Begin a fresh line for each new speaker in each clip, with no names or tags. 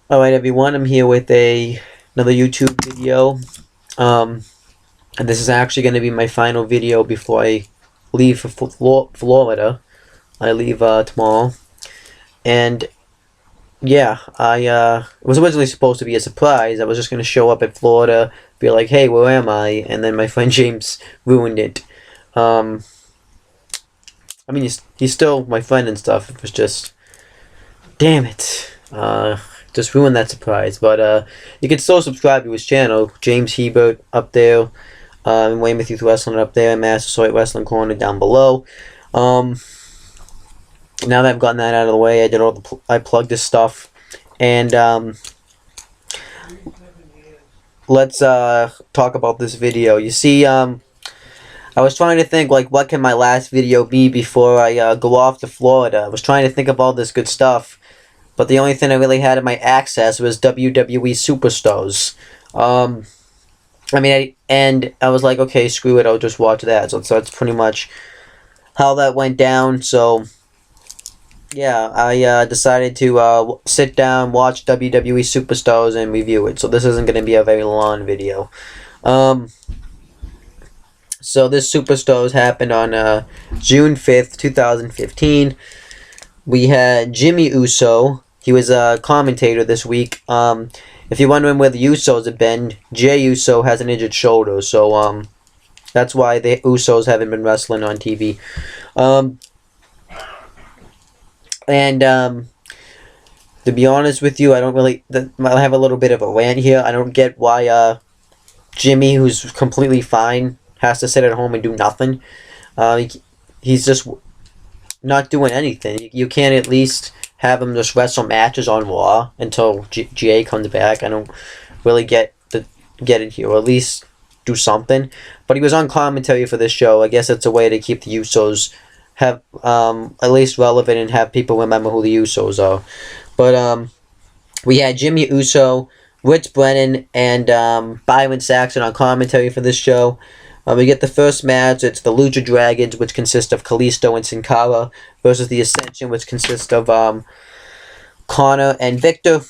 Alright everyone, I'm here with another YouTube video. And this is actually going to be my final video before I leave for Florida. I leave tomorrow. And yeah, it was originally supposed to be a surprise. I was just going to show up at Florida, be like, hey, where am I? And then my friend James ruined it. I mean, he's still my friend and stuff. It was just, damn it. Just ruined that surprise. But you can still subscribe to his channel, James Hebert up there, and Weymouth Youth Wrestling up there, and Massasoit Wrestling Corner down below. Now that I've gotten that out of the way, I plugged this stuff, and let's talk about this video. You see, I was trying to think, like, what can my last video be before I go off to Florida. I was trying to think of all this good stuff, but the only thing I really had in my access was WWE Superstars. I was like, okay, screw it, I'll just watch that. So that's pretty much how that went down. So, yeah, I decided to sit down, watch WWE Superstars, and review it. So this isn't going to be a very long video. So this Superstars happened on June 5th, 2015. We had Jimmy Uso. He was a commentator this week. If you're wondering where the Usos have been, Jey Uso has an injured shoulder, so that's why the Usos haven't been wrestling on TV. To be honest with you, I have a little bit of a rant here. I don't get why Jimmy, who's completely fine, has to sit at home and do nothing. He's just not doing anything. You can't at least have him just wrestle matches on Raw until Jey comes back. I don't really get it here, or at least do something. But he was on commentary for this show. I guess it's a way to keep the Usos at least relevant and have people remember who the Usos are. But we had Jimmy Uso, Rich Brennan, and Byron Saxton on commentary for this show. We get the first match. It's the Lucha Dragons, which consist of Kalisto and Sin Cara, versus the Ascension, which consists of Connor and Victor.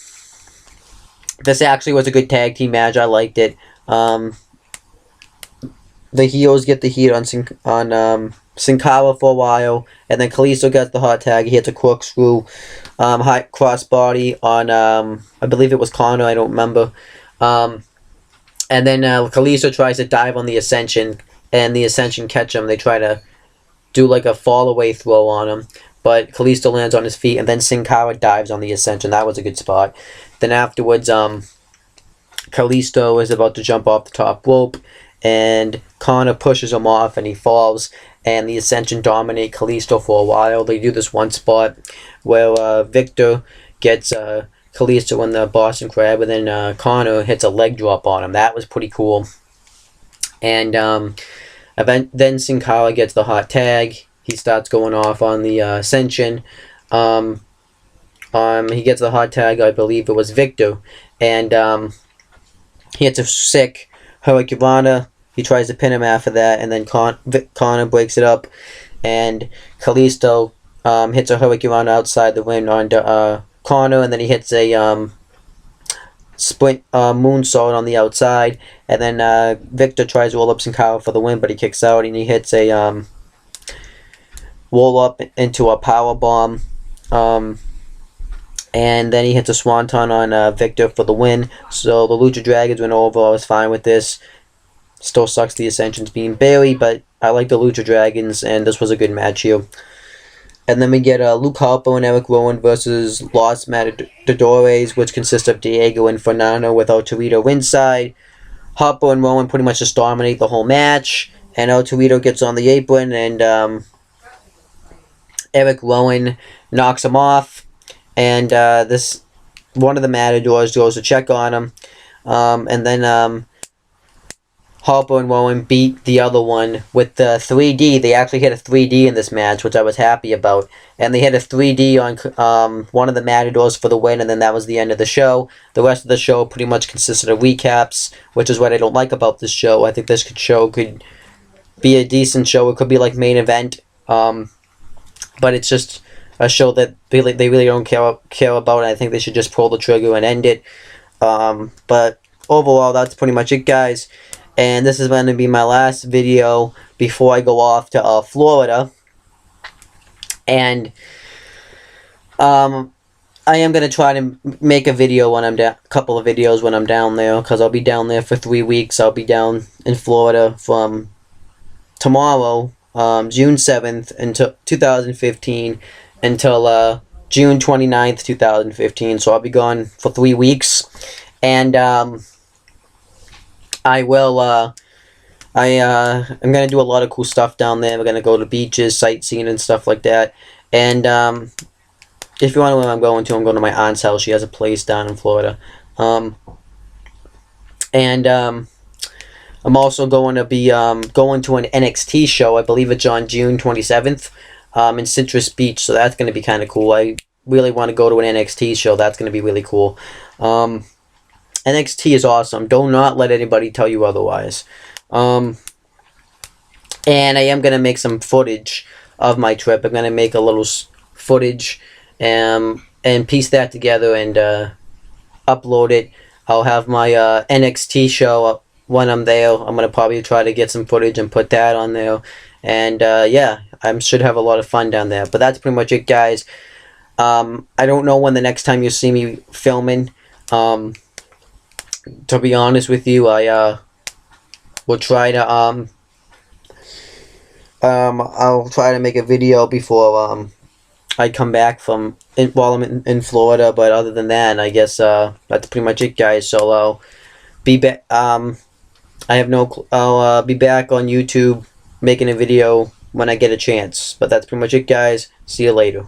This actually was a good tag team match. I liked it. The heels get the heat on Sin Cara for a while, and then Kalisto gets the hot tag. He hits a corkscrew high crossbody on, I believe it was Connor. I don't remember. And then Kalisto tries to dive on the Ascension, and the Ascension catch him. They try to do like a fall-away throw on him, but Kalisto lands on his feet, and then Sin Cara dives on the Ascension. That was a good spot. Then afterwards, Kalisto is about to jump off the top rope, and Connor pushes him off, and he falls, and the Ascension dominate Kalisto for a while. They do this one spot where Victor gets Kalisto in the Boston Crab, and then Connor hits a leg drop on him. That was pretty cool. And then Sin Cara gets the hot tag. He starts going off on the Ascension. He gets the hot tag, I believe it was Victor. And he hits a sick Hurricanrana. He tries to pin him after that, and then Connor breaks it up. And Kalisto hits a Hurricanrana outside the ring on Connor, and then he hits a sprint moonsault on the outside, and then Victor tries to roll up Sin Cara for the win, but he kicks out, and he hits a roll up into a power bomb, and then he hits a swanton on Victor for the win. So the Lucha Dragons went over. I was fine with this. Still sucks the Ascension's being buried, but I like the Lucha Dragons, and this was a good match here. And then we get Luke Harper and Eric Rowan versus Los Matadores, which consists of Diego and Fernando with El Torito ringside. Harper and Rowan pretty much just dominate the whole match, and El Torito gets on the apron, and Eric Rowan knocks him off, and this one of the Matadors goes to check on him, and then Harper and Rowan beat the other one with the 3D. They actually hit a 3D in this match, which I was happy about. And they hit a 3D on one of the Matadors for the win, and then that was the end of the show. The rest of the show pretty much consisted of recaps, which is what I don't like about this show. I think this show could be a decent show. It could be like main event. But it's just a show that they really don't care about. And I think they should just pull the trigger and end it. But overall, that's pretty much it, guys. And this is going to be my last video before I go off to Florida. And I am going to try to make a video when I'm down, a couple of videos when I'm down there, because I'll be down there for 3 weeks. I'll be down in Florida from tomorrow, June 7th, until 2015, until June 29th, 2015. So I'll be gone for 3 weeks. And I will, I'm going to do a lot of cool stuff down there. We're going to go to beaches, sightseeing, and stuff like that. And if you want to know where I'm going to my aunt's house. She has a place down in Florida. I'm also going to be going to an NXT show. I believe it's on June 27th in Citrus Beach. So that's going to be kind of cool. I really want to go to an NXT show. That's going to be really cool. NXT is awesome. Do not let anybody tell you otherwise. And I am going to make some footage of my trip. I'm going to make a little footage and piece that together and upload it. I'll have my NXT show up when I'm there. I'm going to probably try to get some footage and put that on there. And yeah, I should have a lot of fun down there. But that's pretty much it, guys. I don't know when the next time you see me filming. To be honest with you, I will try to I'll try to make a video before I come back from while I'm in Florida. But other than that, I guess that's pretty much it, guys. So I'll be back. I'll be back on YouTube making a video when I get a chance. But that's pretty much it, guys. See you later.